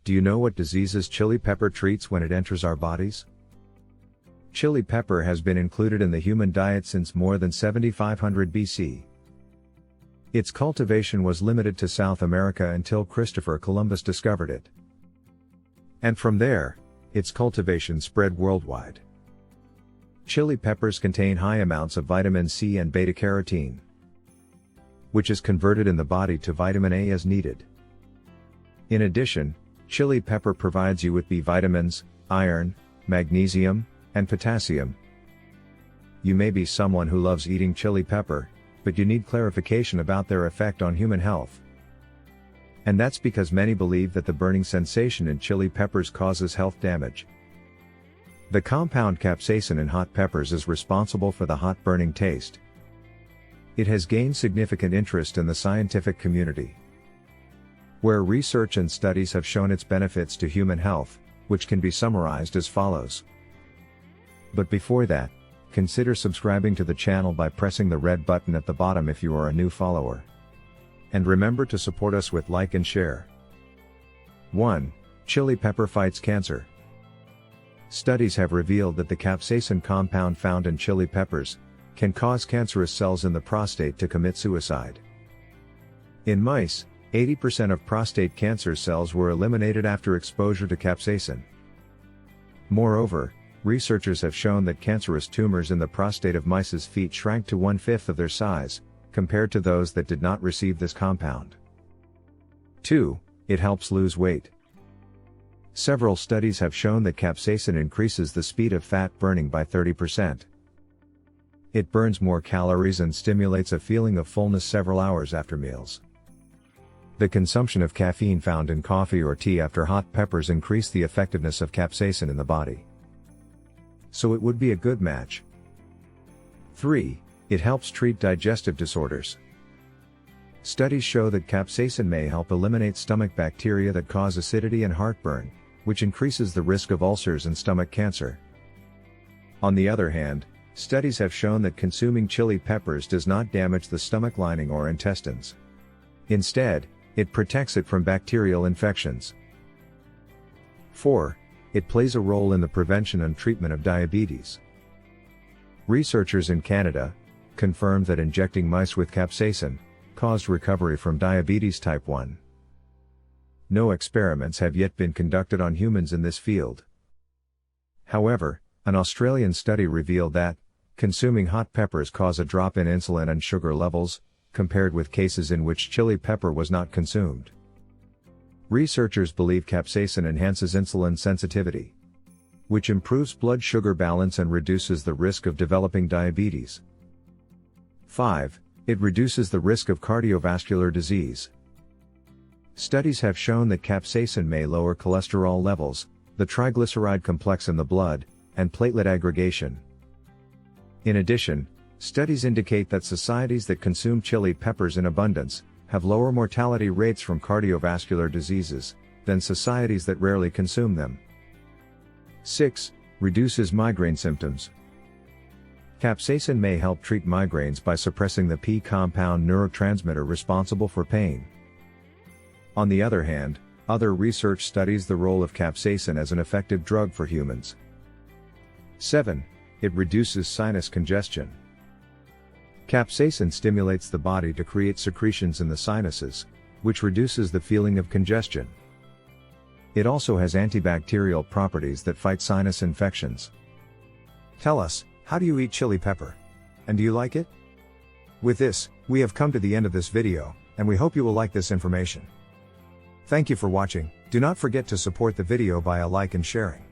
Do you know what diseases chili pepper treats when it enters our bodies? Chili pepper has been included in the human diet since more than 7500 BC. Its cultivation was limited to South America until Christopher Columbus discovered it. And from there, its cultivation spread worldwide. Chili peppers contain high amounts of vitamin C and beta-carotene, which is converted in the body to vitamin A as needed. In addition, chili pepper provides you with B vitamins, iron, magnesium, and potassium. You may be someone who loves eating chili pepper, but you need clarification about their effect on human health. And that's because many believe that the burning sensation in chili peppers causes health damage. The compound capsaicin in hot peppers is responsible for the hot burning taste. It has gained significant interest in the scientific community, where research and studies have shown its benefits to human health, which can be summarized as follows. But before that, consider subscribing to the channel by pressing the red button at the bottom if you are a new follower. And remember to support us with like and share. 1. Chili pepper fights cancer. Studies have revealed that the capsaicin compound found in chili peppers can cause cancerous cells in the prostate to commit suicide. In mice, 80% of prostate cancer cells were eliminated after exposure to capsaicin. Moreover, researchers have shown that cancerous tumors in the prostate of mice's feet shrank to 1/5 of their size, compared to those that did not receive this compound. 2. It helps lose weight. Several studies have shown that capsaicin increases the speed of fat burning by 30%. It burns more calories and stimulates a feeling of fullness several hours after meals. The consumption of caffeine found in coffee or tea after hot peppers increase the effectiveness of capsaicin in the body. So it would be a good match. 3. It helps treat digestive disorders. Studies show that capsaicin may help eliminate stomach bacteria that cause acidity and heartburn, which increases the risk of ulcers and stomach cancer. On the other hand, studies have shown that consuming chili peppers does not damage the stomach lining or intestines. Instead, it protects it from bacterial infections. 4. It plays a role in the prevention and treatment of diabetes. Researchers in Canada confirmed that injecting mice with capsaicin caused recovery from diabetes type 1. No experiments have yet been conducted on humans in this field. However, an Australian study revealed that consuming hot peppers cause a drop in insulin and sugar levels, compared with cases in which chili pepper was not consumed. Researchers believe capsaicin enhances insulin sensitivity, which improves blood sugar balance and reduces the risk of developing diabetes. 5. It reduces the risk of cardiovascular disease. Studies have shown that capsaicin may lower cholesterol levels, the triglyceride complex in the blood, and platelet aggregation. In addition, studies indicate that societies that consume chili peppers in abundance have lower mortality rates from cardiovascular diseases than societies that rarely consume them. 6. Reduces migraine symptoms. Capsaicin may help treat migraines by suppressing the P compound neurotransmitter responsible for pain. On the other hand, other research studies the role of capsaicin as an effective drug for humans. 7. It reduces sinus congestion. Capsaicin stimulates the body to create secretions in the sinuses, which reduces the feeling of congestion. It also has antibacterial properties that fight sinus infections. Tell us, how do you eat chili pepper? And do you like it? With this, we have come to the end of this video, and we hope you will like this information. Thank you for watching. Do not forget to support the video by a like and sharing.